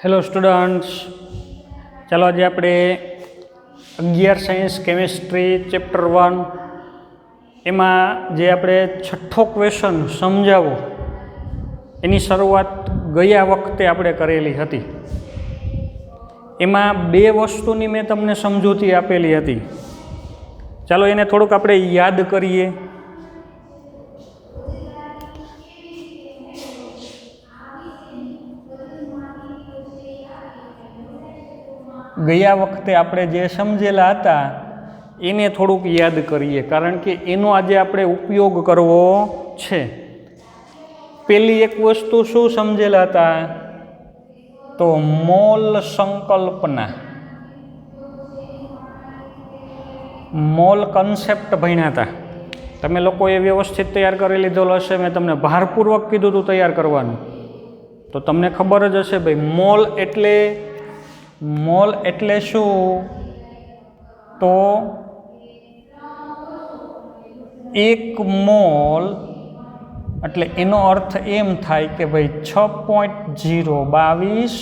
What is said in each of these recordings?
Hello students, ચાલો આજે આપણે 11 સાયન્સ કેમેસ્ટ્રી ચેપ્ટર 1 એમાં જે આપણે છઠ્ઠો ક્વેશ્ચન સમજાવો એની શરૂઆત ગયા વખતે આપણે કરેલી હતી. એમાં બે વસ્તુની મેં તમને સમજૂતી આપેલી હતી. ચાલો એને થોડુંક આપણે યાદ કરીએ. ગયા વખતે આપણે જે સમજેલા હતા એને થોડુંક યાદ કરીએ, કારણ કે એનો આજે આપણે ઉપયોગ કરવો છે. પેલી એક વસ્તુ શું સમજેલા હતા? તો મોલ સંકલ્પના, મોલ કન્સેપ્ટ ભણ્યા હતા. તમે લોકોએ વ્યવસ્થિત તૈયાર કરી લીધેલો હશે. મેં તમને ભારપૂર્વક કીધું હતું તૈયાર કરવાનું, તો તમને ખબર જ હશે ભાઈ મોલ એટલે શું? તો એક મોલ એટલે એનો અર્થ એમ થાય કે ભાઈ 6.022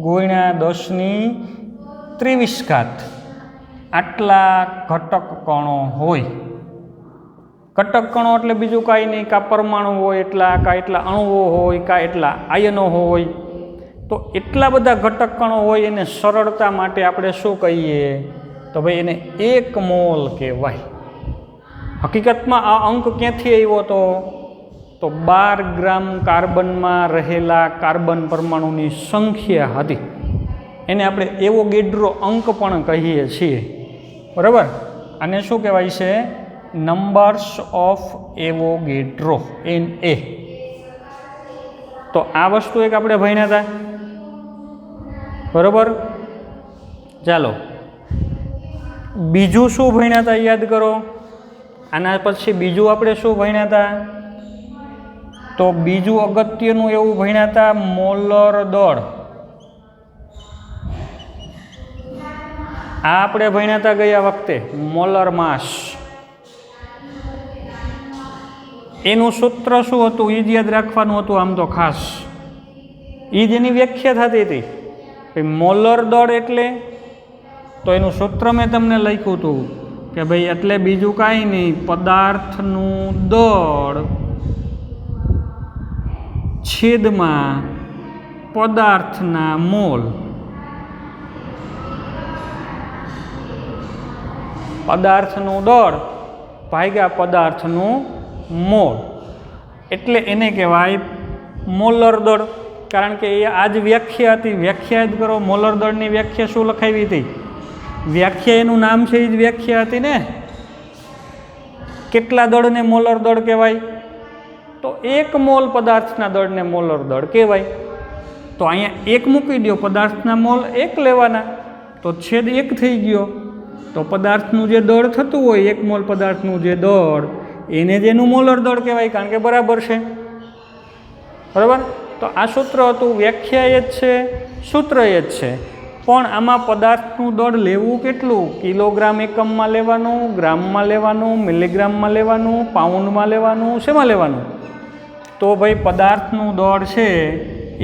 ગુણ્યા 10⁻23 આટલા ઘટક કણો હોય. ઘટક કણો એટલે બીજું કાંઈ નહીં, કાં પરમાણુ હોય એટલા, કાં એટલા અણુઓ હોય, કાં એટલા આયનો હોય. તો એટલા બધા ઘટક કણો હોય એને સરળતા માટે આપણે શું કહીએ? તો ભાઈ એને એક મોલ કહેવાય. હકીકતમાં આ અંક ક્યાંથી આવ્યો હતો? તો 12 ગ્રામ કાર્બનમાં રહેલા કાર્બન પરમાણુની સંખ્યા હતી. એને આપણે એવોગેડ્રો અંક પણ કહીએ છીએ, બરાબર? આને શું કહેવાય છે? Numbers of Avogadro, Na. તો આ વસ્તુ એક આપણે ભણ્યા હતા, બરાબર? ચાલો બીજું શું ભણ્યા હતા યાદ કરો. આના પછી બીજું આપણે શું ભણ્યા હતા? તો બીજું અગત્યનું એવું ભણ્યા હતા મોલર દળ. આ આપણે ભણ્યા હતા ગયા વખતે, મોલર માસ. એનું સૂત્ર શું હતું એ જ યાદ રાખવાનું હતું આમ તો ખાસ. એ જ એની વ્યાખ્યા થતી હતી. મોલર દળ એટલે તો એનું સૂત્ર મેં તમને લખ્યું હતું કે ભાઈ એટલે બીજું કાંઈ નહીં, પદાર્થનું દળ છેદમાં પદાર્થના મોલ. પદાર્થનું દળ ભાગ્યા પદાર્થનું મોલ એટલે એને કહેવાય મોલર દળ. કારણ કે એ આ જ વ્યાખ્યા હતી. વ્યાખ્યા જ કરો. મોલર દળની વ્યાખ્યા શું લખાવી હતી? વ્યાખ્યા એનું નામ છે એ જ વ્યાખ્યા હતી ને. કેટલા દળને મોલર દળ કહેવાય? તો એક મોલ પદાર્થના દળને મોલર દળ કહેવાય. તો અહીંયા એક મૂકી દો, પદાર્થના મોલ એક લેવાના, તો છેદ એક થઈ ગયો. તો પદાર્થનું જે દળ થતું હોય, એક મોલ પદાર્થનું જે દળ, એને જ એનું મોલર દળ કહેવાય, કારણ કે બરાબર છે, બરાબર? તો આ સૂત્ર હતું. વ્યાખ્યા એ જ છે, સૂત્ર એ જ છે. પણ આમાં પદાર્થનું દળ લેવું કેટલું? કિલોગ્રામ એકમમાં લેવાનું, ગ્રામમાં લેવાનું, મિલીગ્રામમાં લેવાનું, પાઉન્ડમાં લેવાનું, શેમાં લેવાનું? તો ભાઈ પદાર્થનું દળ છે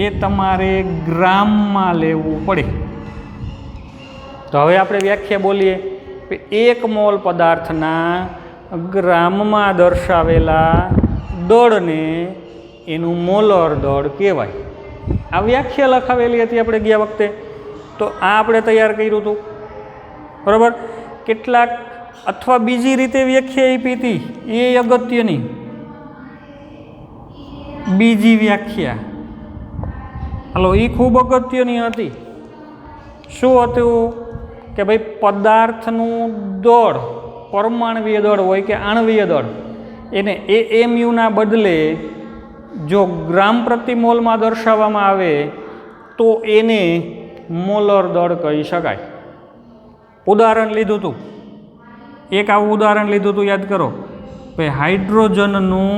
એ તમારે ગ્રામમાં લેવું પડે. તો હવે આપણે વ્યાખ્યા બોલીએ. એક મોલ પદાર્થના ગ્રામમાં દર્શાવેલા દળને એનું મોલર દળ કહેવાય. આ વ્યાખ્યા લખાવેલી હતી આપણે ગયા વખતે. તો આ આપણે તૈયાર કર્યું હતું, બરાબર? કેટલાક અથવા બીજી રીતે વ્યાખ્યા આપી હતી એ અગત્યની. બીજી વ્યાખ્યા હાલો, એ ખૂબ અગત્યની હતી. શું હતું? કે ભાઈ પદાર્થનું દળ, પરમાણવીય દળ હોય કે આણવીય દળ, એને AMUના બદલે જો ગ્રામ પ્રતિ મોલમાં દર્શાવવામાં આવે તો એને મોલર દળ કહી શકાય. ઉદાહરણ લીધું હતું, એક આવું ઉદાહરણ લીધું હતું, યાદ કરો. ભાઈ હાઇડ્રોજનનું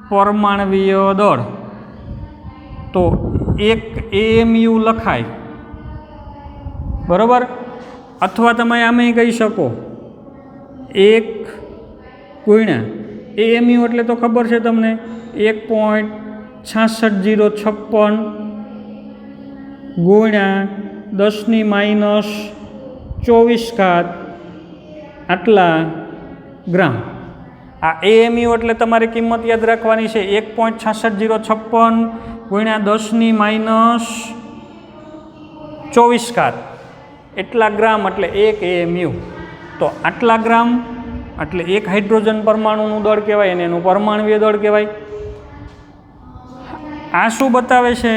પરમાણવીય દળ તો 1 AMU લખાય, બરાબર? અથવા તમે આમે કહી શકો 1 ગુણ્યા AMU એટલે તો ખબર છે તમને, 1.660656 ગુણ્યા 10⁻24 આટલા ગ્રામ. આ એએમયુ એટલે તમારી કિંમત યાદ રાખવાની છે 1.66056 ગુણ્યા 10⁻24 એટલા ગ્રામ એટલે 1 એએમયુ. તો આટલા ગ્રામ એટલે 1 હાઇડ્રોજન પરમાણુનું દળ કહેવાય અને એનું પરમાણુય દળ કહેવાય. આ શું બતાવે છે?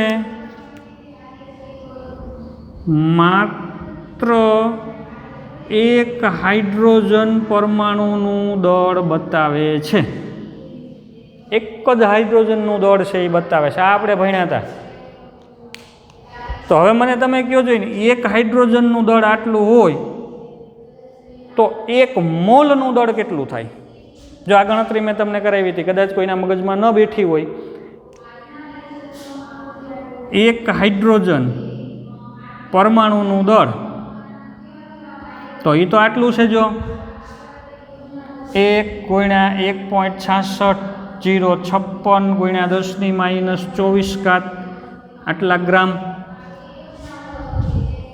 માત્ર 1 હાઇડ્રોજન પરમાણુનું દળ બતાવે છે. એક જ હાઇડ્રોજનનું દળ છે એ બતાવે છે. આ આપણે ભણ્યા હતા. તો હવે મને તમે કહો જોઈને 1 હાઇડ્રોજનનું દળ આટલું હોય તો 1 મોલનું દળ કેટલું થાય? જો આ ગણતરી મેં તમને કરાવી હતી, કદાચ કોઈના મગજમાં ન બેઠી હોય. 1 હાઇડ્રોજન પરમાણુનું દળ તો એ તો આટલું છે. જો 1 ગુણ્યા 1.66056 ગુણ્યા 10⁻24 આટલા ગ્રામ.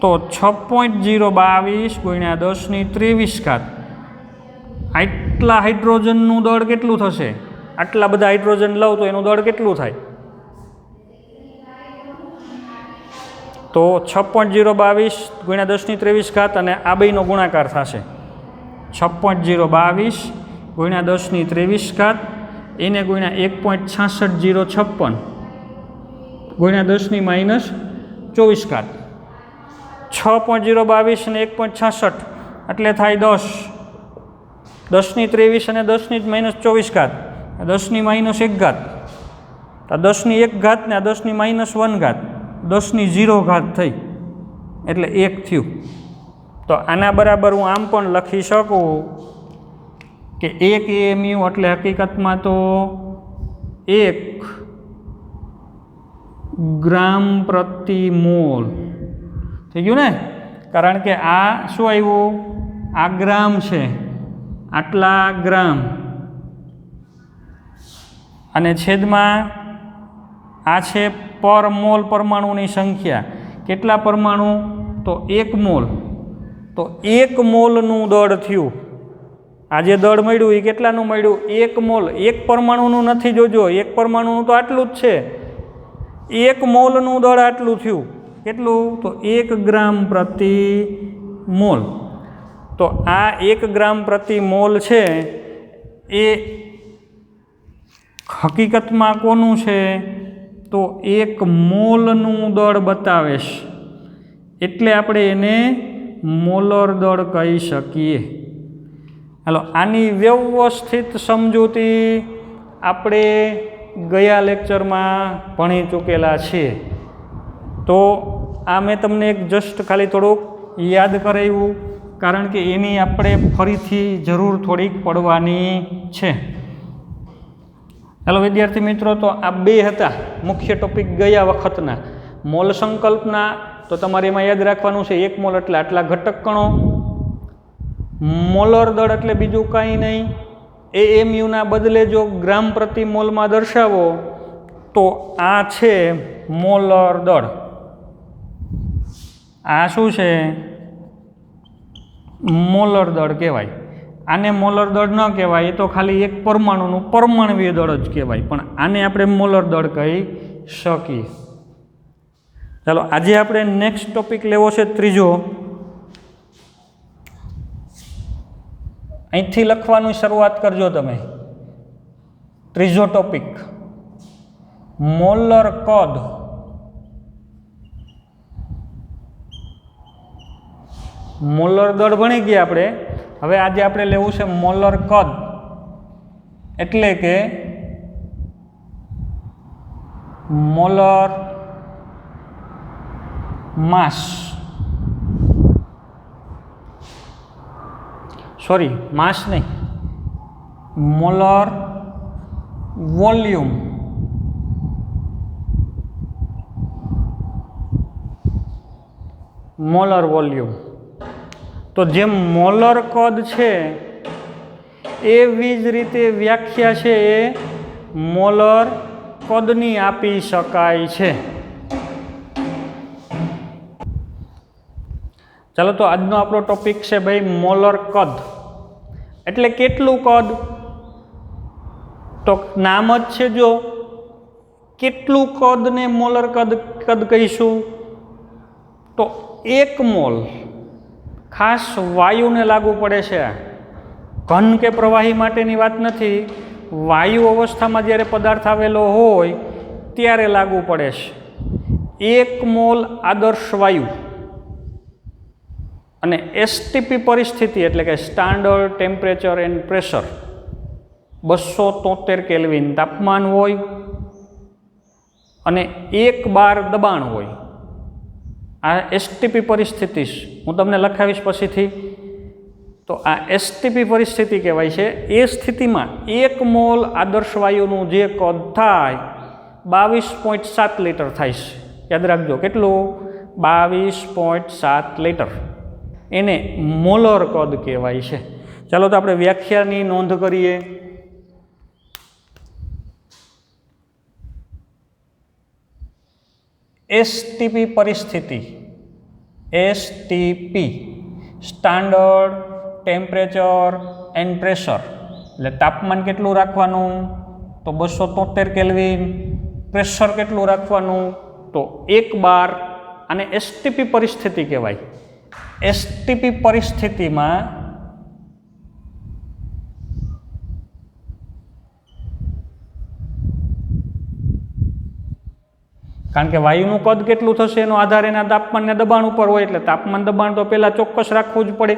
તો 6.022 ગુણ્યા 10⁻23 આટલા હાઇડ્રોજનનું દળ કેટલું થશે? આટલા બધા હાઇડ્રોજન લઉં તો એનું દળ કેટલું થાય? તો 6.022 ગુણ્યા 10⁻23 અને આ બેનો ગુણાકાર થશે. 6.022 ગુણ્યા 10⁻23 એને ગુણ્યા 1.66056 ગુણ્યા 10⁻24 6.022 અને 1.66 એટલે થાય 10. 10⁻23 અને 10⁻24 10⁻1 આ 10⁻1 ને આ 10⁻1 10⁻0 થઈ એટલે 1 થયું. તો આના બરાબર હું આમ પણ લખી શકું કે 1 એએમયુ એટલે હકીકતમાં તો 1 ગ્રામ પ્રતિ મોલ થઈ ગયું ને? કારણ કે આ શું આવ્યું? આ ગ્રામ છે, આટલા ગ્રામ અને છેદમાં આ છે પર મોલ પરમાણુની સંખ્યા. કેટલા પરમાણુ? તો 1 મોલ. તો 1 મોલનું દળ થયું. આ જે દળ મળ્યું એ કેટલાનું મળ્યું? 1 મોલ. 1 પરમાણુનું નથી, જોજો 1 પરમાણુનું તો આટલું જ છે. 1 મોલનું દળ આટલું થયું. કેટલું? તો 1 ગ્રામ પ્રતિ મોલ. તો આ 1 ગ્રામ પ્રતિ મોલ છે એ હકીકતમાં કોનું છે? તો 1 મોલનું દળ બતાવે છે. એટલે આપણે એને મોલર દળ કહી શકીએ. હાલો, આની વ્યવસ્થિત સમજૂતી આપણે ગયા લેક્ચરમાં ભણી ચૂકેલા છીએ. તો આ મેં તમને એક જસ્ટ ખાલી થોડુંક યાદ કરાવ્યું, કારણ કે એની આપણે ફરીથી જરૂર થોડીક પડવાની છે. હેલો વિદ્યાર્થી મિત્રો, તો આ 2 હતા મુખ્ય ટોપિક ગયા વખતના. મોલ સંકલ્પના તો તમારે એમાં યાદ રાખવાનું છે 1 મોલ એટલે આટલા ઘટક કણો. મોલર દળ એટલે બીજું કાંઈ નહીં. એએમયુના બદલે જો ગ્રામ પ્રતિ મોલમાં દર્શાવો તો આ છે મોલર દળ. આ શું છે? મોલર દળ કહેવાય. આને મોલર દળ ન કહેવાય, એ તો ખાલી એક પરમાણુનું પરમાણુય દળ જ કહેવાય, પણ આને આપણે મોલર દળ કહી શકીએ. ચાલો, આજે આપણે નેક્સ્ટ ટોપિક લેવો છે ત્રીજો. અહીંથી લખવાનું શરૂઆત કરજો તમે. ત્રીજો ટોપિક મોલર કદ. મોલર દળ ભણી ગયા આપણે. હવે આજે આપણે લેવું છે મોલર કદ, એટલે કે મોલર માસ. સોરી, માસ નહીં, મોલર વોલ્યુમ. Molar volume. તો જેમ મોલર કદ છે એવી જ રીતે વ્યાખ્યા છે એ મોલર કદની આપી શકાય છે. ચાલો તો આજનો આપણો ટોપિક છે ભાઈ મોલર કદ. એટલે કેટલું કદ? તો નામ જ છે, જો કેટલું કદને મોલર કદ કહીશું? તો 1 મોલ. ખાસ વાયુને લાગુ પડે છે, ઘન કે પ્રવાહી માટેની વાત નથી. વાયુ અવસ્થામાં જ્યારે પદાર્થ આવેલો હોય ત્યારે લાગુ પડે છે. 1 મોલ આદર્શ વાયુ અને એસટીપી પરિસ્થિતિ એટલે કે standard temperature and pressure 273 kelvin તાપમાન હોય અને 1 બાર દબાણ હોય. આ એસટીપી પરિસ્થિતિ હું તમને લખાવીશ પછીથી. તો આ એસટીપી પરિસ્થિતિ કહેવાય છે. એ સ્થિતિમાં 1 મોલ આદર્શ વાયુનું જે કદ થાય 22.7 લીટર થાય છે. યાદ રાખજો, કેટલું? 22.7 લીટર. એને મોલર કદ કહેવાય છે. ચાલો તો આપણે વ્યાખ્યાની નોંધ કરીએ. એસટીપી પરિસ્થિતિ, STP standard temperature and pressure, એટલે તાપમાન કેટલું રાખવાનું? તો 273 કેલ્વિન. પ્રેશર કેટલું રાખવાનું? તો 1 બાર. અને એસટીપી પરિસ્થિતિ કહેવાય. એસટીપી પરિસ્થિતિમાં કારણ કે વાયુનું કદ કેટલું થશે એનો આધાર એના તાપમાન ને દબાણ ઉપર હોય, એટલે તાપમાન દબાણ તો પહેલાં ચોક્કસ રાખવું જ પડે.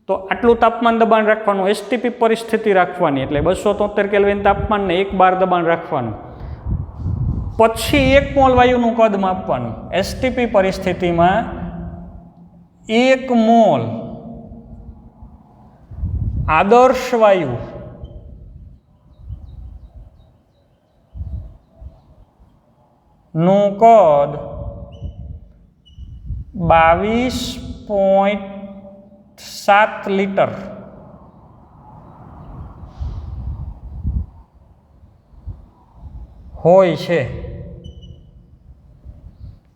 તો આટલું તાપમાન દબાણ રાખવાનું, એસટીપી પરિસ્થિતિ રાખવાની, એટલે 273 કેલ્વિન તાપમાન ને 1 બાર દબાણ રાખવાનું. પછી 1 મોલ વાયુનું કદ માપવાનું. એસટીપી પરિસ્થિતિમાં 1 મોલ આદર્શ વાયુ નું કદ 22.7 લીટર હોય છે.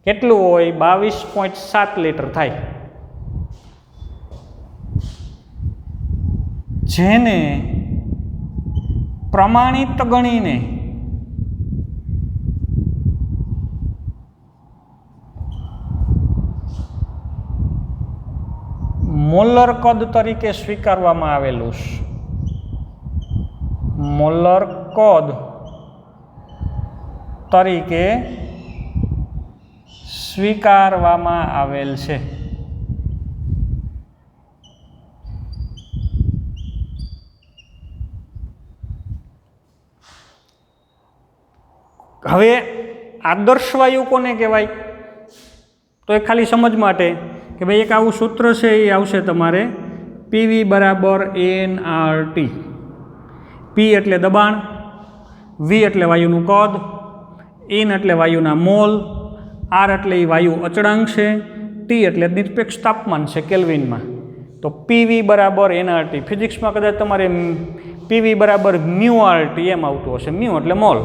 કેટલું હોય? 22.7 લીટર થાય. જેને પ્રમાણિત ગણીને મોલર કદ તરીકે સ્વીકારવામાં આવેલું છે. મોલર કદ તરીકે સ્વીકારવામાં આવેલ છે. હવે આદર્શ વાયુ કોને કહેવાય? તો એ ખાલી સમજ માટે કે ભાઈ એક આવું સૂત્ર છે, એ આવશે તમારે પીવી બરાબર NRT. પી એટલે દબાણ, વી એટલે વાયુનું કદ, એન એટલે વાયુના મોલ, આર એટલે એ વાયુ અચળાંક છે, ટી એટલે નિરપેક્ષ તાપમાન છે કેલ્વિનમાં. તો પીવી બરાબર NRT. ફિઝિક્સમાં કદાચ તમારે પીવી બરાબર μRT એમ આવતું હશે. મ્યુ એટલે મોલ,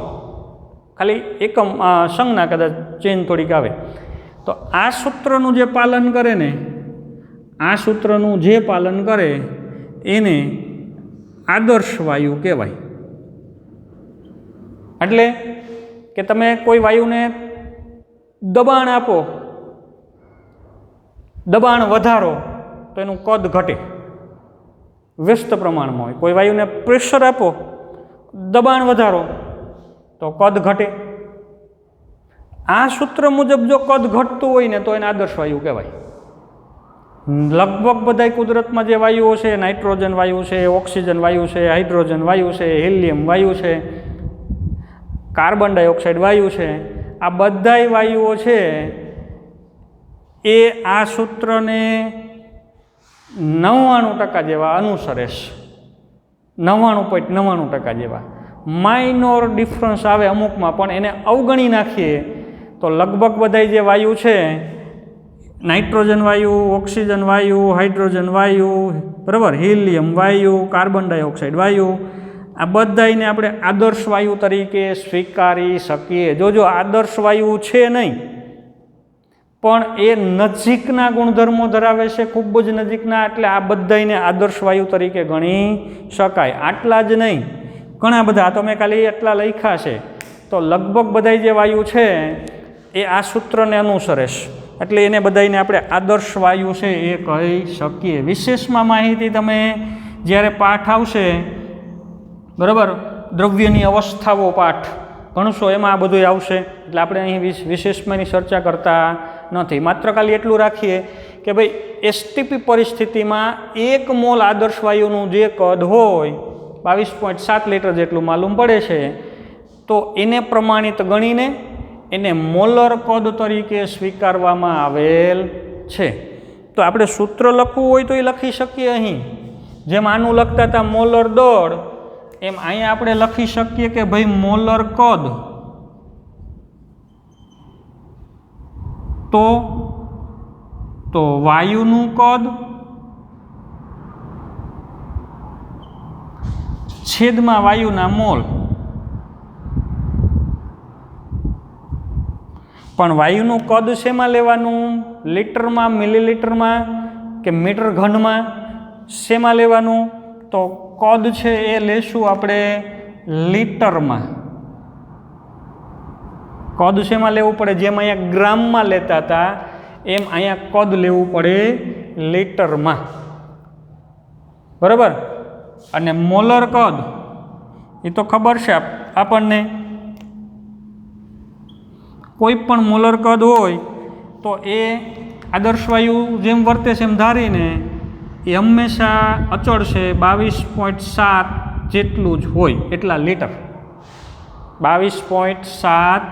ખાલી એકમ સંજ્ઞા કદાચ ચેન્જ થોડીક આવે. તો આ સૂત્રનું જે પાલન કરે ને, આ સૂત્રનું જે પાલન કરે એને આદર્શ વાયુ કહેવાય. એટલે કે તમે કોઈ વાયુને દબાણ આપો, દબાણ વધારો તો એનું કદ ઘટે, વ્યસ્ત પ્રમાણમાં હોય. કોઈ વાયુને પ્રેશર આપો, દબાણ વધારો તો કદ ઘટે. આ સૂત્ર મુજબ જો કદ ઘટતું હોય ને તો એને આદર્શ વાયુ કહેવાય. લગભગ બધા કુદરતમાં જે વાયુઓ છે, નાઇટ્રોજન વાયુ છે, ઓક્સિજન વાયુ છે, હાઇડ્રોજન વાયુ છે, હિલિયમ વાયુ છે, કાર્બન ડાયોક્સાઇડ વાયુ છે, આ બધાય વાયુઓ છે એ આ સૂત્રને 99% જેવા અનુસરે છે. 99.99% જેવા. માઇનોર ડિફરન્સ આવે અમુકમાં, પણ એને અવગણી નાખીએ તો લગભગ બધા જે વાયુ છે, નાઇટ્રોજન વાયુ, ઓક્સિજન વાયુ, હાઇડ્રોજન વાયુ, બરાબર, હિલિયમ વાયુ, કાર્બન ડાયોક્સાઇડ વાયુ, આ બધાને આપણે આદર્શ વાયુ તરીકે સ્વીકારી શકીએ. જોજો આદર્શ વાયુ છે નહીં, પણ એ નજીકના ગુણધર્મો ધરાવે છે, ખૂબ જ નજીકના, એટલે આ બધાને આદર્શ વાયુ તરીકે ગણી શકાય. આટલા જ નહીં, ઘણા બધા, તો મેં ખાલી એટલા લખ્યા છે. તો લગભગ બધા જે વાયુ છે એ આ સૂત્રને અનુસરે છે, એટલે એને બધાને આપણે આદર્શ વાયુ છે એ કહી શકીએ. વિશેષમાં માહિતી તમે જ્યારે પાઠ આવશે, બરાબર, દ્રવ્યની અવસ્થાઓ પાઠ ભણશો, એમાં આ બધું આવશે. એટલે આપણે અહીં વિશેષમાંની ચર્ચા કરતા નથી. માત્ર ખાલી એટલું રાખીએ કે ભાઈ એસટીપી પરિસ્થિતિમાં 1 મોલ આદર્શ વાયુનું જે કદ હોય 22.7 લીટર જેટલું માલુમ પડે છે, તો એને પ્રમાણિત ગણીને એને મોલર કદ તરીકે સ્વીકારવામાં આવેલ છે. તો આપણે સૂત્ર લખવું હોય તો એ લખી શકીએ. અહીં જેમ આનું લખતા હતા મોલર દળ, એમ અહીંયા આપણે લખી શકીએ કે ભાઈ મોલર કદ તો વાયુનું કદ છેદમાં વાયુના મોલ. પણ વાયુનું કદ શેમાં લેવાનું? લીટરમાં, મિલીલીટરમાં કે મીટર ઘનમાં? શેમાં લેવાનું? તો કદ છે એ લેશું આપણે લીટરમાં. કદ શેમાં લેવું પડે? જેમ અહીંયા ગ્રામમાં લેતા હતા એમ અહીંયા કદ લેવું પડે લીટરમાં, બરાબર. અને મોલર કદ એ તો ખબર છે આપણને, કોઈ પણ મોલર કદ હોય તો એ આદર્શ વાયુ જેમ વર્તે છે એમ ધારીને એ હંમેશા અચળ છે, 22.7 જેટલું જ હોય, એટલા લીટર. 22.7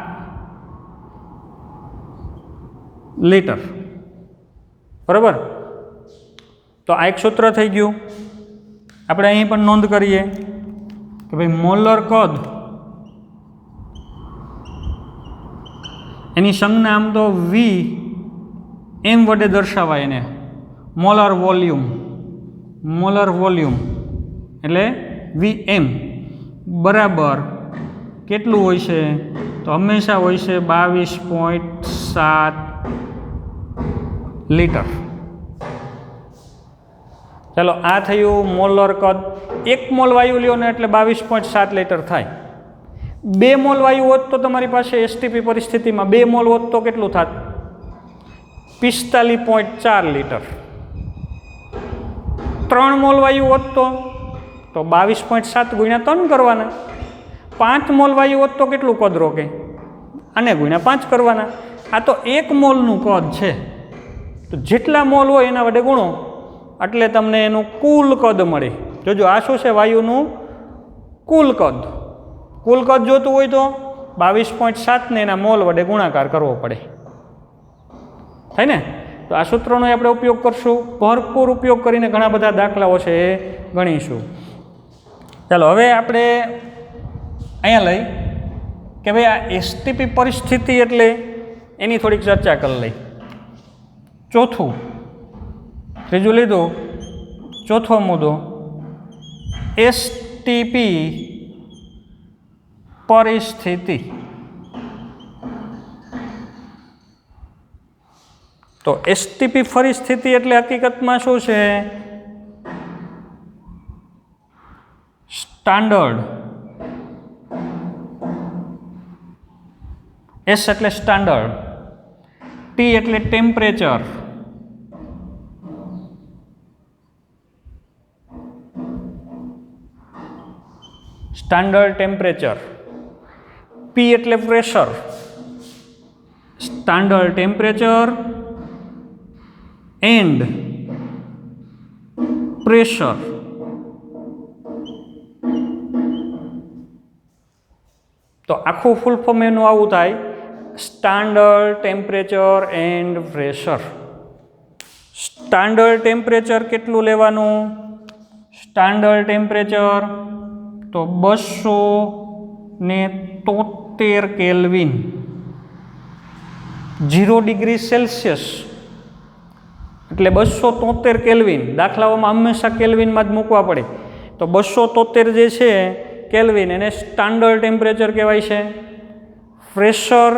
લીટર, બરાબર. તો આ એક સૂત્ર થઈ ગયું. આપણે અહીં પણ નોંધ કરીએ કે ભાઈ મોલર કદ એની સંજ્ઞા આમ તો વી એમ વડે દર્શાવાય એને, મોલર વોલ્યુમ. મોલર વોલ્યુમ એટલે વી એમ બરાબર કેટલું હોય છે? તો હંમેશા હોય છે 22.7 લીટર. ચાલો, આ થયું મોલર કદ. 1 મોલ વાયુ લ્યો ને એટલે 22.7 લીટર થાય. 2 મોલ વાયુ હોત તો તમારી પાસે એસટીપી પરિસ્થિતિમાં 2 મોલ હોત તો કેટલું થાત? 45.4 લીટર. 3 મોલ વાયુ હોત તો 22.7 ગુણ્યા 3 કરવાના. 5 મોલ વાયુ હોત તો કેટલું કદ રોકે? આને ગુણ્યા 5 કરવાના. આ તો 1 મોલનું કદ છે, તો જેટલા મોલ હોય એના વડે ગુણો એટલે તમને એનું કુલ કદ મળે. જોજો, આ શું છે? વાયુનું કુલ કદ. કુલ કદ જોતું હોય તો 22.7 ને એના મોલ વડે ગુણાકાર કરવો પડે, થાય ને? તો આ સૂત્રનો આપણે ઉપયોગ કરશું, ભરપૂર ઉપયોગ કરીને ઘણા બધા દાખલાઓ છે એ ગણીશું. ચાલો, હવે આપણે અહીંયા લઈ કે ભાઈ આ એસટીપી પરિસ્થિતિ એટલે એની થોડીક ચર્ચા કરી લઈ. ચોથું, ત્રીજું લીધું, ચોથો મુદ્દો એસટીપી પરિસ્થિતિ. તો એસટીપી પરિસ્થિતિ એટલે હકીકતમાં શું છે? સ્ટાન્ડર્ડ. એસ એટલે સ્ટાન્ડર્ડ, ટી એટલે ટેમ્પરેચર, સ્ટાન્ડર્ડ ટેમ્પરેચર. પી એટલે pressure, standard temperature and pressure. તો આખું ફૂલ ફોર્મ એનું આવું થાય, standard temperature and pressure. Standard temperature કેટલું લેવાનું? સ્ટાન્ડર્ડ ટેમ્પરેચર તો 273 કેલ્વિન, 0 ડિગ્રી સેલ્સિયસ એટલે 273 કેલ્વિન. દાખલાઓમાં હંમેશા કેલ્વિનમાં જ મૂકવા પડે. તો 273 જે છે કેલ્વિન, એને સ્ટાન્ડર્ડ ટેમ્પરેચર કહેવાય છે. પ્રેશર,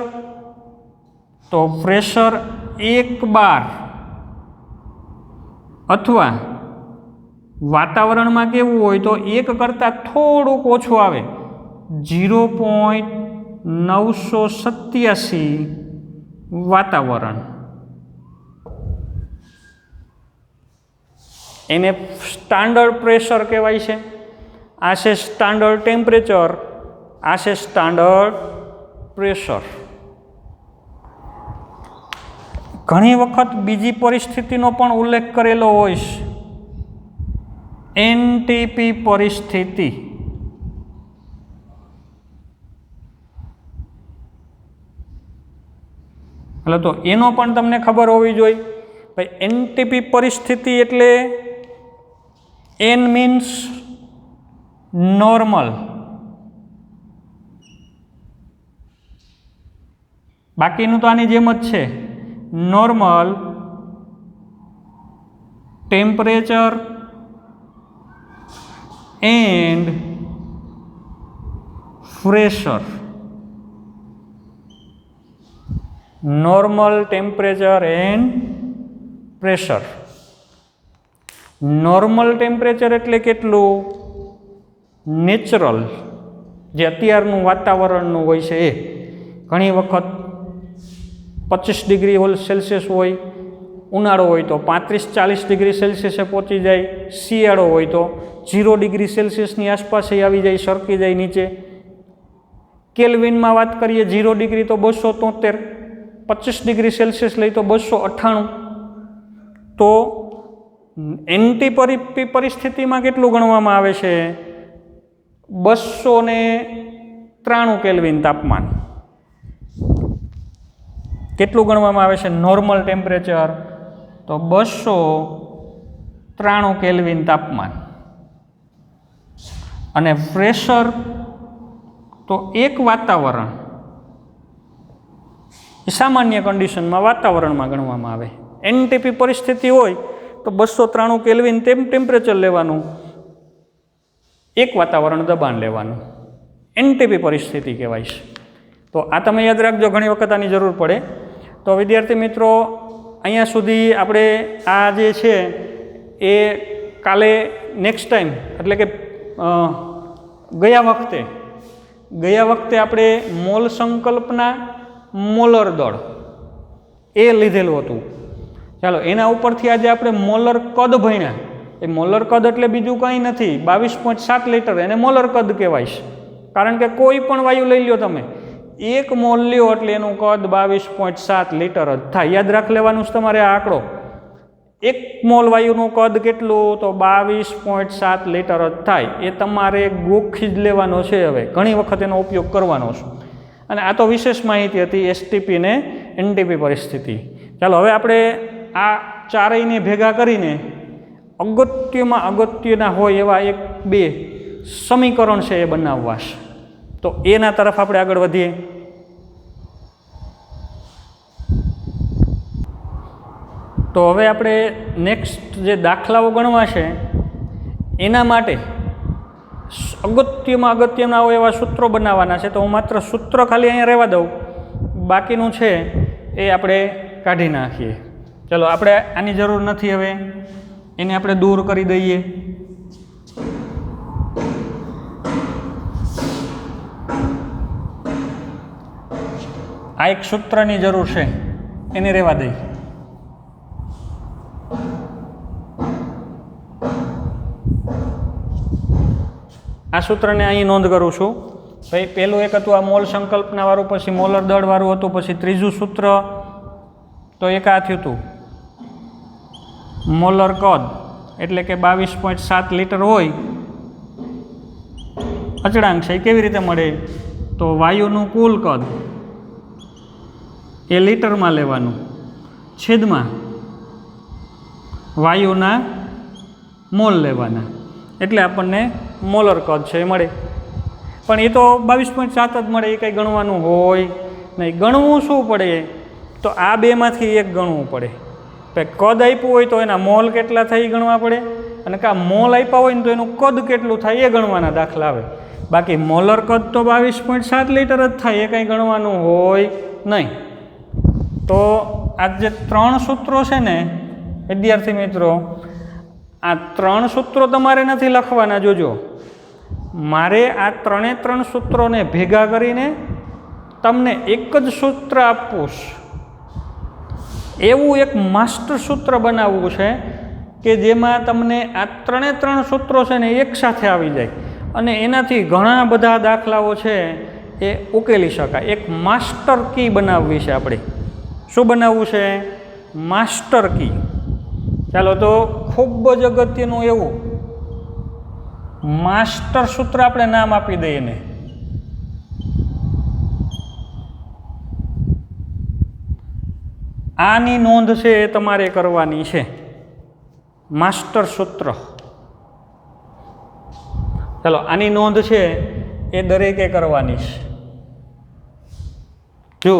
તો પ્રેશર 1 બાર અથવા વાતાવરણમાં કેવું હોય તો 1 કરતાં થોડુંક ઓછું આવે 0.987 વાતાવરણ, એને સ્ટાન્ડર્ડ પ્રેશર કહેવાય છે. આ છે સ્ટાન્ડર્ડ ટેમ્પરેચર, આ છે સ્ટાન્ડર્ડ પ્રેશર. ઘણી વખત બીજી પરિસ્થિતિનો પણ ઉલ્લેખ કરેલો હોય છે, એનટીપી પરિસ્થિતિ. એટલે તો એનો પણ તમને ખબર હોવી જોઈએ. ભાઈ એનટીપી પરિસ્થિતિ એટલે એન મીન્સ નોર્મલ, બાકીનું તો આની જેમ જ છે. Normal temperature and pressure. Normal temperature and pressure. Normal temperature એટલે કેટલું? નેચરલ, જે અત્યારનું વાતાવરણનું હોય છે એ. ઘણી વખત 25 ડિગ્રી સેલ્સિયસ હોય, ઉનાળો હોય તો 35-40 ડિગ્રી સેલ્સિયસે પહોંચી જાય, શિયાળો હોય તો 0 ડિગ્રી સેલ્સિયસની આસપાસ આવી જાય, સરકી જાય નીચે. કેલ્વિનમાં વાત કરીએ 0 ડિગ્રી તો 273, 25 ડિગ્રી સેલ્સિયસ લઈ તો 298. તો એનટીપી પરિસ્થિતિમાં કેટલું ગણવામાં આવે છે? 293 કેલ્વિન તાપમાન. કેટલું ગણવામાં આવે છે નોર્મલ ટેમ્પરેચર? તો 293 કેલ્વિન તાપમાન. અને પ્રેશર તો એક વાતાવરણ, સામાન્ય કન્ડિશનમાં વાતાવરણમાં ગણવામાં આવે. એનટીપી પરિસ્થિતિ હોય તો 293 કેલ્વિન ટેમ્પરેચર લેવાનું, એક વાતાવરણ દબાણ લેવાનું, એનટીપી પરિસ્થિતિ કહેવાય છે. તો આ તમે યાદ રાખજો, ઘણી વખત આની જરૂર પડે. તો વિદ્યાર્થી મિત્રો, અહીંયા સુધી આપણે આ જે છે એ કાલે નેક્સ્ટ ટાઈમ, એટલે કે ગયા વખતે આપણે મોલ સંકલ્પના, મોલર દળ એ લીધેલું હતું. ચાલો એના ઉપરથી આજે આપણે મોલર કદ ભણ્યા. એ મોલર કદ એટલે બીજું કંઈ નથી, 22.7 લીટર, એને મોલર કદ કહેવાય છે. કારણ કે કોઈ પણ વાયુ લઈ લ્યો તમે, 1 મોલ લ્યો એટલે એનું કદ 22.7 લીટર જ થાય. યાદ રાખ લેવાનું છે તમારે આ આંકડો. 1 મોલ વાયુનું કદ કેટલું? તો 22.7 લીટર જ થાય. એ તમારે ગોખી જ લેવાનો છે. હવે ઘણી વખત એનો ઉપયોગ કરવાનો છે. અને આ તો વિશેષ માહિતી હતી એસટીપી ને એનટીપી પરિસ્થિતિ. ચાલો હવે આપણે આ ચારેયને ભેગા કરીને અગત્યના હોય એવા 1-2 સમીકરણ છે એ બનાવવા છે. તો એના તરફ આપણે આગળ વધીએ. તો હવે આપણે નેક્સ્ટ જે દાખલાઓ ગણવા છે એના માટે અગત્યના હોય એવા સૂત્રો બનાવવાના છે. તો હું માત્ર સૂત્ર ખાલી અહીંયા રહેવા દઉં, બાકીનું છે એ આપણે કાઢી નાખીએ. ચલો આપણે આની જરૂર નથી, હવે એને આપણે દૂર કરી દઈએ. આ એક સૂત્રની જરૂર છે, એને રહેવા દઈએ. આ સૂત્રને અહીં નોંધ કરું છું. ભાઈ પહેલું એક હતું આ મોલ સંકલ્પનાવાળું, પછી મોલર દળવાળું હતું, પછી ત્રીજું સૂત્ર તો એક આ થયું હતું મોલર કદ, એટલે કે 22.7 લીટર હોય અચળાંક છે. એ કેવી રીતે મળે? તો વાયુનું કુલ કદ એ લીટરમાં લેવાનું, છેદમાં વાયુના મોલ લેવાના, એટલે આપણને મોલર કદ છે એ મળે. પણ એ તો 22.7 જ મળે, એ કંઈ ગણવાનું હોય નહીં. ગણવું શું પડે? તો આ બેમાંથી એક ગણવું પડે. કદ આપ્યું હોય તો એના મોલ કેટલા થાય એ ગણવા પડે, અને કાં મોલ આપ્યા હોય ને તો એનું કદ કેટલું થાય એ ગણવાના દાખલા આવે. બાકી મોલર કદ તો 22.7 લીટર જ થાય, એ કંઈ ગણવાનું હોય નહીં. તો આ જે 3 સૂત્રો છે ને વિદ્યાર્થી મિત્રો, આ 3 સૂત્રો તમારે નથી લખવાના. જોજો, મારે આ 3 સૂત્રોને ભેગા કરીને તમને એક જ સૂત્ર આપવું છે. એવું એક માસ્ટર સૂત્ર બનાવવું છે કે જેમાં તમને આ 3 સૂત્રો છે ને એક સાથે આવી જાય અને એનાથી ઘણા બધા દાખલાઓ છે એ ઉકેલી શકાય. એક માસ્ટર કી બનાવવી છે આપણે. શું બનાવવું છે? Master key. ચાલો તો ખૂબ જ અગત્યનું એવું માસ્ટર સૂત્ર આપણે નામ આપી દઈએ ને. આની નોંધ છે એ તમારે કરવાની છે. માસ્ટર સૂત્ર. ચાલો આની નોંધ છે એ દરેકે કરવાની છે. જો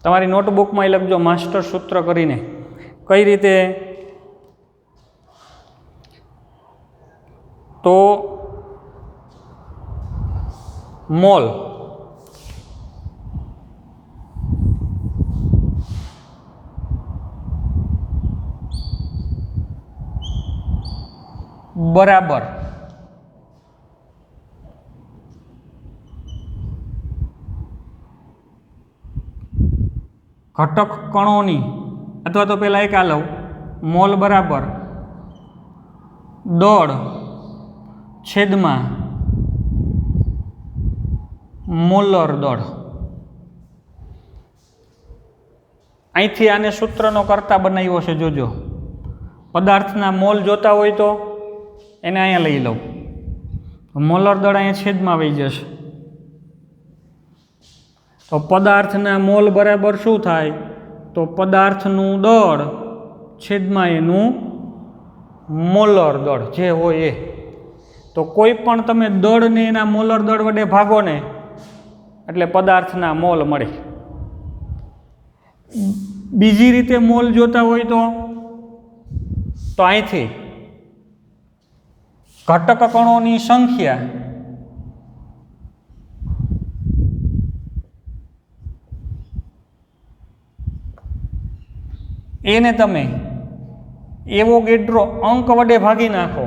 તમારી નોટબુકમાં લખજો માસ્ટર સૂત્ર કરીને. કઈ રીતે? તો મોલ બરાબર ઘટક કણોની, અથવા તો પહેલાં એક આ લઉં, મોલ બરાબર દળ છેદમાં મોલર દળ. અહીંથી આને સૂત્રનો કર્તા બનાવ્યો છે. જોજો, પદાર્થના મોલ જોતા હોય તો એને અહીંયા લઈ લઉં. મોલર દળ અહીંયા છેદમાં વહી જશે. તો પદાર્થના મોલ બરાબર શું થાય? તો પદાર્થનું દળ છેદમાં એનું મોલર દળ જે હોય એ. તો કોઈ પણ તમે દળને એના મોલર દળ વડે ભાગો ને એટલે પદાર્થના મોલ મળે. બીજી રીતે મોલ જોતા હોય તો અહીંથી ઘટક કણોની સંખ્યા એને તમે એવોગેડ્રો અંક વડે ભાગી નાખો.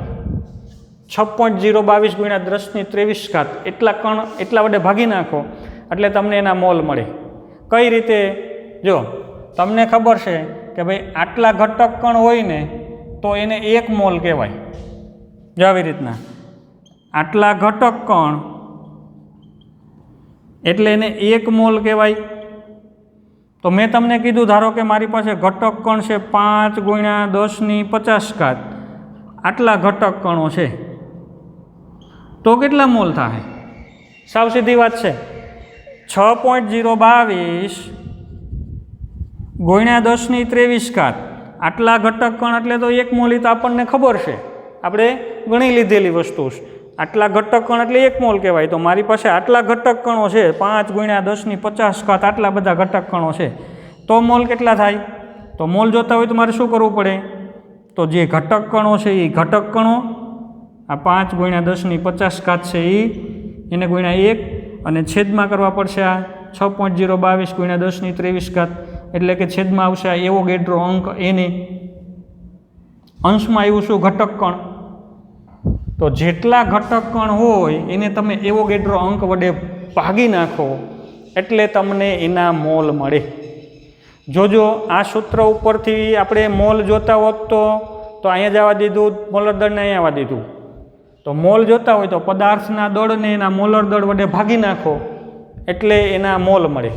6.022 ગુણ્યા 10⁻23 એટલા વડે ભાગી નાખો એટલે તમને એના મોલ મળે. કઈ રીતે? જો તમને ખબર છે કે ભાઈ આટલા ઘટક કણ હોય ને તો એને 1 મોલ કહેવાય. જો આવી રીતના આટલા ઘટક કણ એટલે એને 1 મોલ કહેવાય. તો મેં તમને કીધું, ધારો કે મારી પાસે ઘટક કણ છે 5 ગુણ્યા 10⁻50. આટલા ઘટક કણો છે તો કેટલા મોલ થાય? સાવ સીધી વાત છે. 6.022 ગુણ્યા 10⁻23. આટલા ઘટક કણ એટલે તો 1 મોલ. તો આપણને ખબર છે, આપણે ગણી લીધેલી વસ્તુ છે. આટલા ઘટક કણ એટલે 1 મોલ કહેવાય. તો મારી પાસે આટલા ઘટક કણો છે 5 ગુણ્યા 10⁻50. આટલા બધા ઘટક કણો છે તો મોલ કેટલા થાય? તો મોલ જોતા હોય તો મારે શું કરવું પડે? તો જે ઘટક કણો છે એ ઘટક કણો, આ 5 ગુણ્યા 10⁻50 છે એને ગુણ્યા 1 અને છેદમાં કરવા પડશે આ 6.022 ગુણ્યા 10⁻23. એટલે કે છેદમાં આવશે આ એવોગેડ્રો અંક એને. અંશમાં આવ્યું શું? ઘટક કણ. તો જેટલા ઘટક કણ હોય એને તમે એવોગેડ્રો અંક વડે ભાગી નાખો એટલે તમને એના મોલ મળે. જોજો, આ સૂત્ર ઉપરથી આપણે મોલ જોતા હોત તો અહીંયા જવા દીધું, મોલર દળને અહીંયા આવવા દીધું. તો મોલ જોતા હોય તો પદાર્થના દળને એના મોલર દળ વડે ભાગી નાખો એટલે એના મોલ મળે.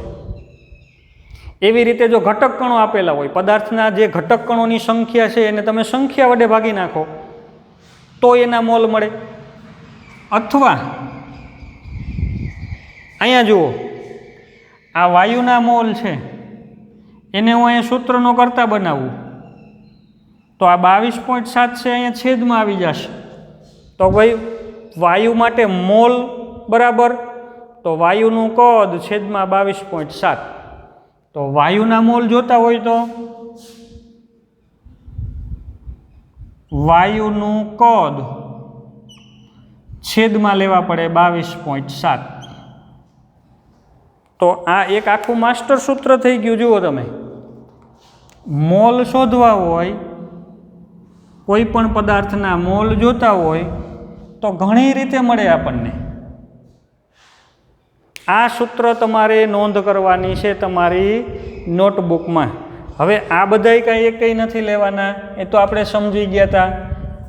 એવી રીતે જો ઘટક કણો આપેલા હોય, પદાર્થના જે ઘટક કણોની સંખ્યા છે એને તમે સંખ્યા વડે ભાગી નાખો તો એના મોલ મળે. અથવા અહીંયા જુઓ, આ વાયુના મોલ છે એને હું અહીંયા સૂત્રનો કર્તા બનાવું તો આ 22.7 છે અહીંયા છેદમાં આવી જશે. તો ભાઈ વાયુ માટે મોલ બરાબર તો વાયુનું કદ છેદમાં 22.7. તો વાયુના મોલ જોતા હોય તો વાયુનું કદ છેદમાં લેવા પડે 22.7. તો આ એક આખું માસ્ટર સૂત્ર થઈ ગયું. જુઓ તમે, મોલ શોધવા હોય, કોઈ પણ પદાર્થના મોલ જોતા હોય તો ઘણી રીતે મળે આપણને. આ સૂત્ર તમારે નોંધ કરવાની છે તમારી નોટબુકમાં. હવે આ બધાય કાંઈ એકઈ નથી લેવાના, એ તો આપણે સમજી ગયા હતા,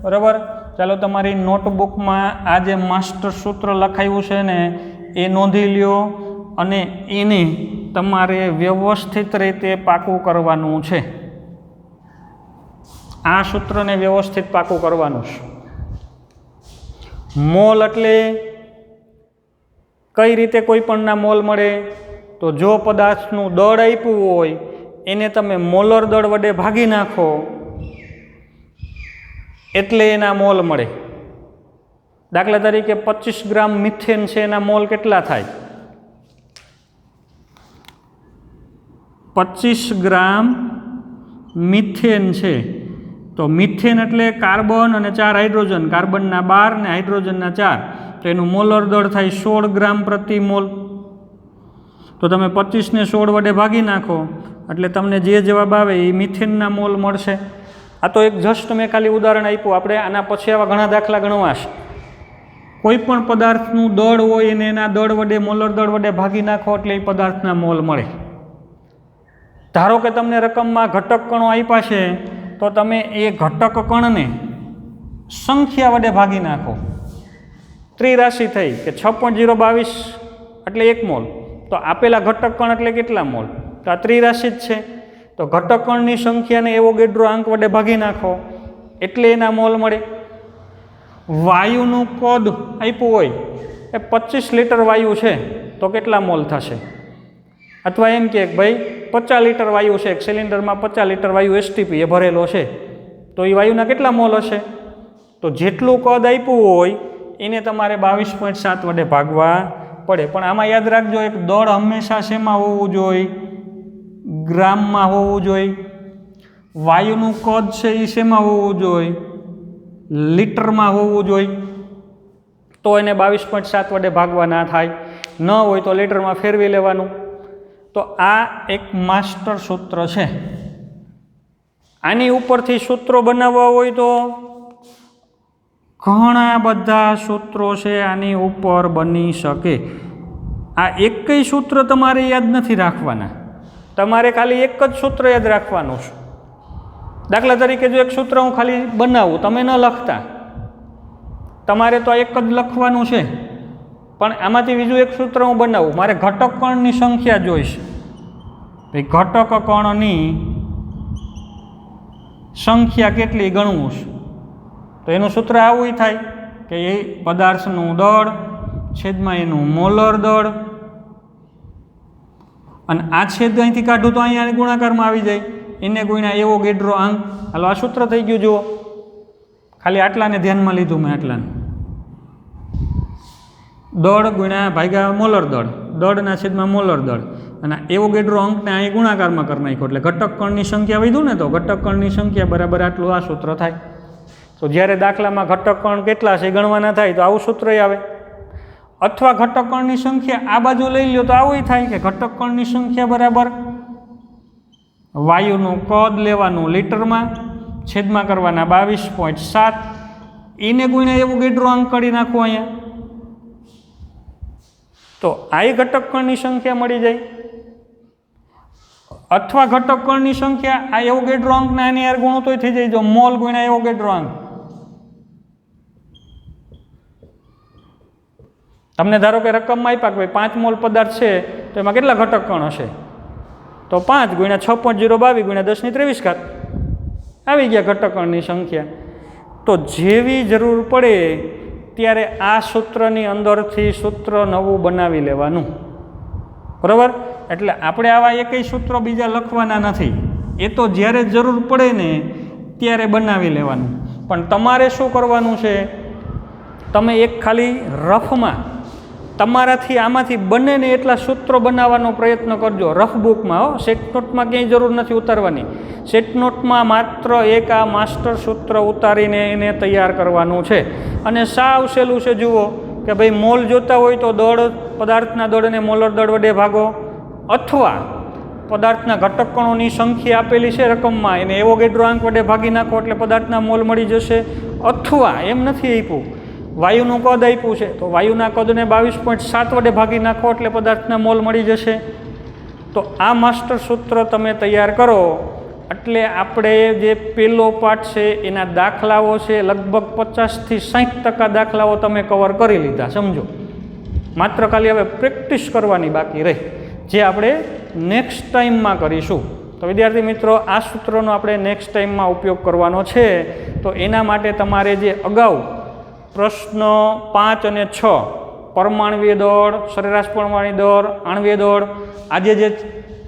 બરાબર. ચાલો તમારી નોટબુકમાં આ જે માસ્ટર સૂત્ર લખાયું છે ને એ નોંધી લ્યો અને એને તમારે વ્યવસ્થિત રીતે પાકું કરવાનું છે. આ સૂત્રને વ્યવસ્થિત પાકું કરવાનું છે. મોલ એટલે કઈ રીતે કોઈ પણના મોલ મળે? તો જો પદાર્થનું દળ આપ્યું હોય એને તમે મોલર દળ વડે ભાગી નાખો એટલે એના મોલ મળે. દાખલા તરીકે 25 ગ્રામ મિથેન છે, એના મોલ કેટલા થાય? 25 ગ્રામ મિથેન છે તો મિથેન એટલે કાર્બન અને 4 હાઇડ્રોજન, કાર્બનના 12 ને હાઇડ્રોજનના 4, તો એનું મોલર દળ થાય 16 ગ્રામ પ્રતિ મોલ. તો તમે 25 ને 16 વડે ભાગી નાખો એટલે તમને જે જવાબ આવે એ મિથેનના મોલ મળશે. આ તો એક જસ્ટ મેં ખાલી ઉદાહરણ આપ્યું. આપણે આના પછી આવા ઘણા દાખલા ગણવાશે. કોઈ પણ પદાર્થનું દળ હોય એને એના દળ વડે, મોલર દળ વડે ભાગી નાખો એટલે એ પદાર્થના મોલ મળે. ધારો કે તમને રકમમાં ઘટક કણો આપ્યા છે તો તમે એ ઘટક કણને સંખ્યા વડે ભાગી નાખો. ત્રિરાશિ થઈ કે 6.022 એટલે 1 મોલ, તો આપેલા ઘટક કણ એટલે કેટલા મોલ? તો આ ત્રિરાશિ જ છે. તો ઘટક કણની સંખ્યાને એવોગેડ્રો આંક વડે ભાગી નાખો એટલે એના મોલ મળે. વાયુનું કદ આપ્યું હોય એ 25 લીટર વાયુ છે તો કેટલા મોલ થશે? અથવા એમ કે ભાઈ 50 લીટર વાયુ છે, એક સિલિન્ડરમાં 50 લીટર વાયુ એસટીપી એ ભરેલો છે, તો એ વાયુના કેટલા મોલ હશે? તો જેટલું કદ આપ્યું હોય એને તમારે 22.7 વડે ભાગવા પડે. પણ આમાં યાદ રાખજો, એક દળ હંમેશા શેમાં હોવું જોઈએ? ગ્રામમાં હોવું જોઈએ. વાયુનું કદ છે એ શેમાં હોવું જોઈએ? લીટરમાં હોવું જોઈએ. તો એને 22.7 વડે ભાગવા ના થાય. ન હોય તો લીટરમાં ફેરવી લેવાનું. તો આ એક માસ્ટર સૂત્ર છે. આની ઉપરથી સૂત્રો બનાવવા હોય તો ઘણા બધા સૂત્રો છે આની ઉપર બની શકે. આ એકય સૂત્ર તમારે યાદ નથી રાખવાના, તમારે ખાલી એક જ સૂત્ર યાદ રાખવાનું છે. દાખલા તરીકે જો એક સૂત્ર હું ખાલી બનાવું, તમે ન લખતા, તમારે તો એક જ લખવાનું છે, પણ આમાંથી બીજું એક સૂત્ર હું બનાવું, મારે ઘટક કણની સંખ્યા જોઈશે. ઘટક કણની સંખ્યા કેટલી ગણવું છે? તો એનું સૂત્ર આવું થાય કે એ પદાર્થનું દળ છેદમાં એનું મોલર દળ, અને આ છેદ અહીંથી કાઢું તો અહીંયા ગુણાકારમાં આવી જાય, એને ગુણ્યા એવોગેડ્રો આંક. હાલો આ સૂત્ર થઈ ગયું. જુઓ, ખાલી આટલાને ધ્યાનમાં લીધું મેં, આટલાને. દળ ગુણ્યા ભાગ્યા મોલર દળ, દળના છેદમાં મોલર દળ, અને એવોગેડ્રો અંકને અહીં ગુણાકારમાં કરી નાખ્યો એટલે ઘટક કણની સંખ્યા વધ્યું ને, તો ઘટક કણની સંખ્યા બરાબર આટલું આ સૂત્ર થાય. તો જ્યારે દાખલામાં ઘટક કણ કેટલા છે ગણવાના થાય તો આવું સૂત્ર આવે. અથવા ઘટક કણની સંખ્યા આ બાજુ લઈ લો તો આવું થાય કે ઘટક કણની સંખ્યા બરાબર વાયુનું કદ લેવાનું લીટરમાં, છેદમાં કરવાના 22.7, એને ગુણ્યા એવોગેડ્રો અંક કરી નાખવું અહીંયા, તો આ ઘટક કણની સંખ્યા મળી જાય. અથવા ઘટક કણની સંખ્યા આ એવોગેડ્રો અંકના આની યાર ગુણો તોય થઈ જાય. જો મોલ ગુણ્યા એવોગેડ્રો અંક, તમને ધારો કે રકમમાં આપ્યા કે ભાઈ 5 મોલ પદાર્થ છે તો એમાં કેટલા ઘટક કણ હશે? તો 5 ગુણ્યા 6.022 ગુણ્યા 10⁻³ આવી ગયા ઘટક કણની સંખ્યા. તો જેવી જરૂર પડે ત્યારે આ સૂત્રની અંદરથી સૂત્ર નવું બનાવી લેવાનું, બરાબર. એટલે આપણે આવા એકય સૂત્રો બીજા લખવાના નથી, એ તો જ્યારે જરૂર પડે ને ત્યારે બનાવી લેવાનું. પણ તમારે શું કરવાનું છે? તમે એક ખાલી રફમાં તમારાથી આમાંથી બને ને એટલા સૂત્રો બનાવવાનો પ્રયત્ન કરજો. રફ બુકમાં, સેટ નોટમાં ક્યાંય જરૂર નથી ઉતારવાની. સેટ નોટમાં માત્ર એક આ માસ્ટર સૂત્ર ઉતારીને એને તૈયાર કરવાનું છે. અને સાવ સહેલું છે. જુઓ કે ભાઈ મોલ જોતા હોય તો દળ, પદાર્થના દળને મોલર દળ વડે ભાગો, અથવા પદાર્થના ઘટક કણોની સંખ્યા આપેલી છે રકમમાં, એને એવોગેડ્રો આંક વડે ભાગી નાખો એટલે પદાર્થના મોલ મળી જશે. અથવા એમ નથી આપ્યું, વાયુનું કદ આપ્યું છે તો વાયુના કદને 22.7 વડે ભાગી નાખો એટલે પદાર્થના મોલ મળી જશે. તો આ માસ્ટર સૂત્ર તમે તૈયાર કરો એટલે આપણે જે પહેલો પાઠ છે એના દાખલાઓ છે લગભગ 50થી 60% દાખલાઓ તમે કવર કરી લીધા, સમજો. માત્ર ખાલી હવે પ્રેક્ટિસ કરવાની બાકી રહી, જે આપણે નેક્સ્ટ ટાઈમમાં કરીશું. તો વિદ્યાર્થી મિત્રો, આ સૂત્રનો આપણે નેક્સ્ટ ટાઈમમાં ઉપયોગ કરવાનો છે. તો એના માટે તમારે જે અગાઉ પ્રશ્ન 5 અને 6 પરમાણ્વીય દળ, સરેરાશ પરમાણ્વીય દળ, આણ્વીય દળ, આજે જે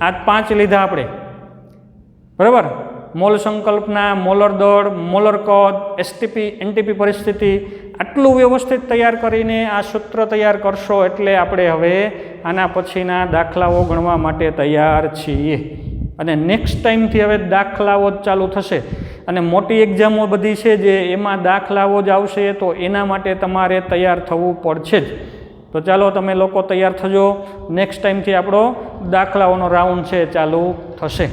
આ 5 લીધા આપણે, બરાબર, મોલ સંકલ્પના, મોલર દળ, મોલર કદ, એસટીપી એનટીપી પરિસ્થિતિ, આટલું વ્યવસ્થિત તૈયાર કરીને આ સૂત્ર તૈયાર કરશો એટલે આપણે હવે આના પછીના દાખલાઓ ગણવા માટે તૈયાર છીએ. અને નેક્સ્ટ ટાઈમથી હવે દાખલાઓ જ ચાલુ થશે. અને મોટી એક્ઝામો બધી છે જે એમાં દાખલાઓ જ આવશે, તો એના માટે તમારે તૈયાર થવું પડશે જ. તો ચાલો તમે લોકો તૈયાર થજો. નેક્સ્ટ ટાઈમથી આપણો દાખલાઓનો રાઉન્ડ છે ચાલુ થશે.